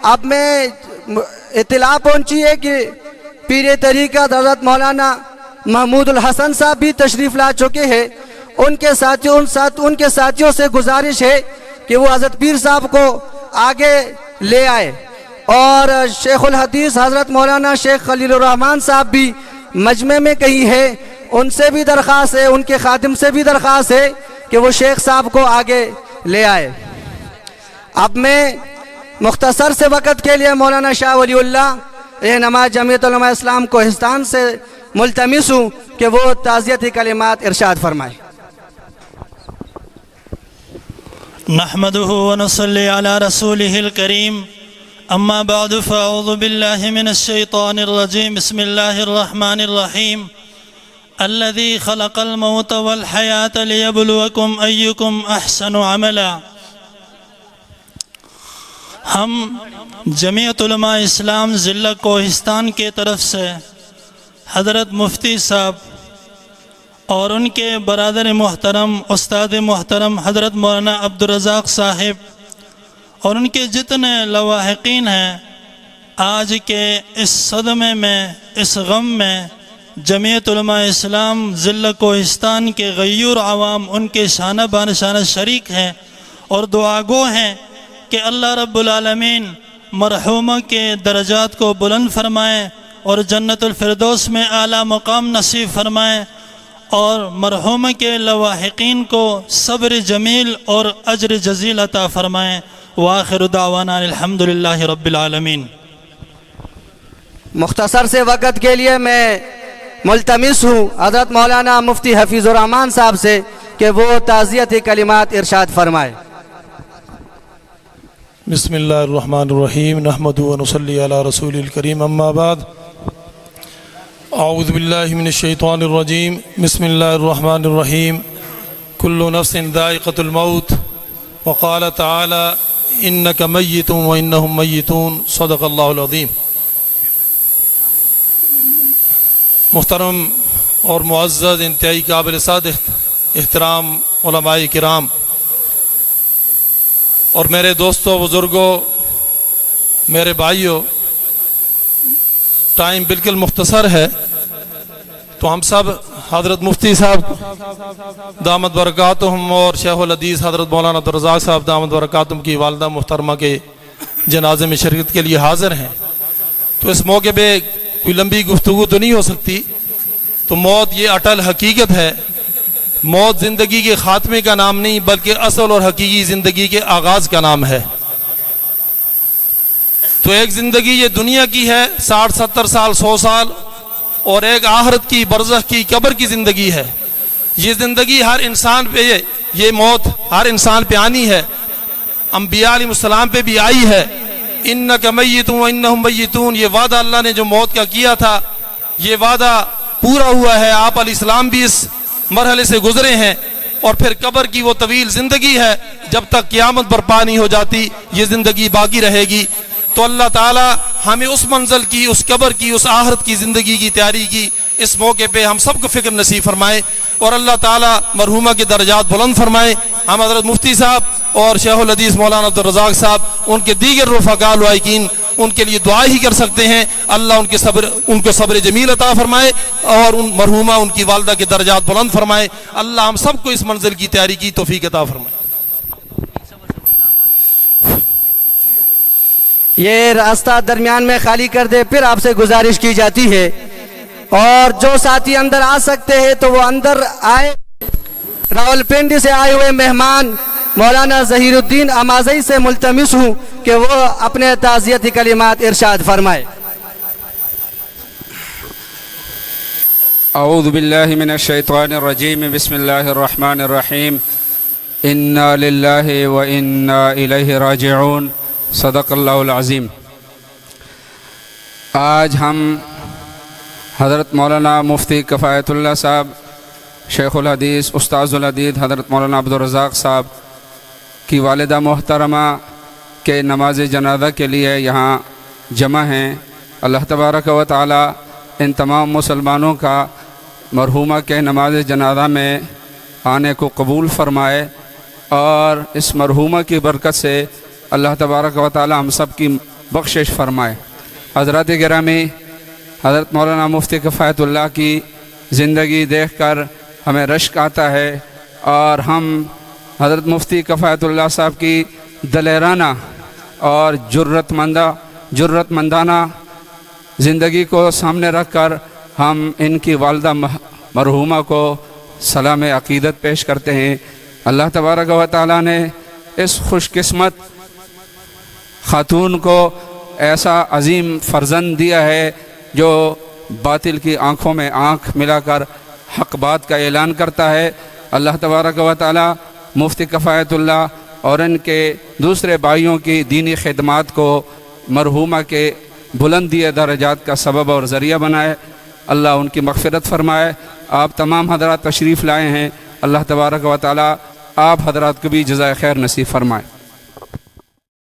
اب میں اطلاع پہنچی ہے کہ پیر طریقت حضرت مولانا محمود الحسن صاحب بھی تشریف لا چکے ہیں. ان کے ساتھیوں سے گزارش ہے کہ وہ حضرت پیر صاحب کو آگے لے آئے. اور شیخ الحدیث حضرت مولانا شیخ خلیل الرحمن صاحب بھی مجمع میں کہیں ہے. ان سے بھی درخواست ہے, ان کے خادم سے بھی درخواست ہے کہ وہ شیخ صاحب کو آگے لے آئے. اب میں مختصر سے وقت کے لیے مولانا شاہ ولی اللہ رہنما جمعیت علماء اسلام کوہستان سے ملتمس ہوں کہ وہ تعزیتی کلمات ارشاد فرمائے. نحمده ونصلي على رسوله الكريم اما بعد فاعوذ بالله من الشيطان الرجيم بسم الله الرحمن الرحيم الذي خلق الموت والحياة ليبلوكم أيكم أحسن عملا. ہم جمعیت علماء اسلام ضلع کوہستان کے طرف سے حضرت مفتی صاحب اور ان کے برادر محترم استاد محترم حضرت مولانا عبدالرزاق صاحب اور ان کے جتنے لواحقین ہیں, آج کے اس صدمے میں, اس غم میں جمعیت علماء اسلام ضلع کوہستان کے غیور عوام ان کے شانہ بانشانہ شریک ہیں اور دعاگو ہیں کہ اللہ رب العالمین مرحومہ کے درجات کو بلند فرمائیں اور جنت الفردوس میں اعلیٰ مقام نصیب فرمائیں اور مرحومہ کے لواحقین کو صبر جمیل اور اجر جزیل عطا فرمائیں. وآخر دعوانا الحمدللہ رب العالمین. مختصر سے وقت کے لیے میں ملتمس ہوں حضرت مولانا مفتی حفیظ الرحمن صاحب سے کہ وہ تعزیتی کلمات ارشاد فرمائے. بسم اللہ الرحمن الرحیم نحمدہ ونصلی علی رسول الکریم اما بعد اعوذ باللہ من الشیطان الرجیم بسم اللہ الرحمن الرحیم کل نفس ذائقۃ الموت وقال تعالی انک میت وانہم میتون صدق اللہ العظیم. محترم اور معزز انتہائی قابل صادق احترام علماء کرام اور میرے دوستوں بزرگوں, میرے بھائیوں, ٹائم بالکل مختصر ہے تو ہم سب حضرت مفتی صاحب دامت برکاتہم اور شیخ الحدیث حضرت مولانا عبدالرزاق صاحب دامت برکاتہم کی والدہ محترمہ کے جنازے میں شرکت کے لیے حاضر ہیں. تو اس موقع پہ کوئی لمبی گفتگو تو نہیں ہو سکتی. تو موت یہ اٹل حقیقت ہے. موت زندگی کے خاتمے کا نام نہیں بلکہ اصل اور حقیقی زندگی کے آغاز کا نام ہے. تو ایک زندگی یہ دنیا کی ہے 60-70 سال 100 سال, اور ایک آخرت کی برزخ کی قبر کی زندگی ہے. یہ زندگی ہر انسان پہ, یہ موت ہر انسان پہ آنی ہے. انبیاء علیہ السلام پہ بھی آئی ہے. انک میت وانہم میتون, یہ وعدہ اللہ نے جو موت کا کیا تھا یہ وعدہ پورا ہوا ہے. آپ علیہ السلام بھی اس مرحلے سے گزرے ہیں. اور پھر قبر کی وہ طویل زندگی ہے, جب تک قیامت برپا نہیں ہو جاتی یہ زندگی باقی رہے گی. تو اللہ تعالی ہمیں اس منزل کی, اس قبر کی, اس آخرت کی زندگی کی تیاری کی اس موقع پہ ہم سب کو فکر نصیب فرمائے اور اللہ تعالی مرحومہ کے درجات بلند فرمائے. ہم حضرت مفتی صاحب اور شیخ الحدیث مولانا عبدالرزاق صاحب ان کے دیگر رفقاء لائقین ان کے لیے دعا ہی کر سکتے ہیں. اللہ ان کو صبر جمیل عطا فرمائے اور ان مرحومہ ان کی والدہ کے درجات بلند فرمائے. اللہ ہم سب کو اس منزل کی تیاری کی توفیق عطا فرمائے. یہ راستہ درمیان میں خالی کر دے, پھر آپ سے گزارش کی جاتی ہے اور جو ساتھی اندر آ سکتے ہیں تو وہ اندر آئے. راولپنڈی سے آئے ہوئے مہمان مولانا ظہیر الدین امازئی سے ملتمس ہوں کہ وہ اپنے تعزیتی کلمات ارشاد فرمائے. اعوذ باللہ من الشیطان الرجیم بسم اللہ الرحمن الرحیم انا للہ و انا الیہ راجعون صدق اللہ العظیم. آج ہم حضرت مولانا مفتی کفایت اللہ صاحب, شیخ الحدیث استاذ الحدیث حضرت مولانا عبدالرزاق صاحب کی والدہ محترمہ کے نماز جنازہ کے لیے یہاں جمع ہیں. اللہ تبارک و تعالی ان تمام مسلمانوں کا مرحومہ کے نماز جنازہ میں آنے کو قبول فرمائے اور اس مرحومہ کی برکت سے اللہ تبارک و تعالی ہم سب کی بخشش فرمائے۔ حضرات گرامی، حضرت مولانا مفتی کفایت اللہ کی زندگی دیکھ کر ہمیں رشک آتا ہے، اور ہم حضرت مفتی کفایت اللہ صاحب کی دلیرانہ اور جرت مندانہ زندگی کو سامنے رکھ کر ہم ان کی والدہ مرحومہ کو سلام عقیدت پیش کرتے ہیں۔ اللہ تبارک و تعالیٰ نے اس خوش قسمت خاتون کو ایسا عظیم فرزند دیا ہے جو باطل کی آنکھوں میں آنکھ ملا کر حق بات کا اعلان کرتا ہے۔ اللہ تبارک و تعالیٰ مفتی کفایت اللہ اور ان کے دوسرے بھائیوں کی دینی خدمات کو مرحومہ کے بلندی درجات کا سبب اور ذریعہ بنائے۔ اللہ ان کی مغفرت فرمائے۔ آپ تمام حضرات تشریف لائے ہیں، اللہ تبارک و تعالیٰ آپ حضرات کو بھی جزائے خیر نصیب فرمائے۔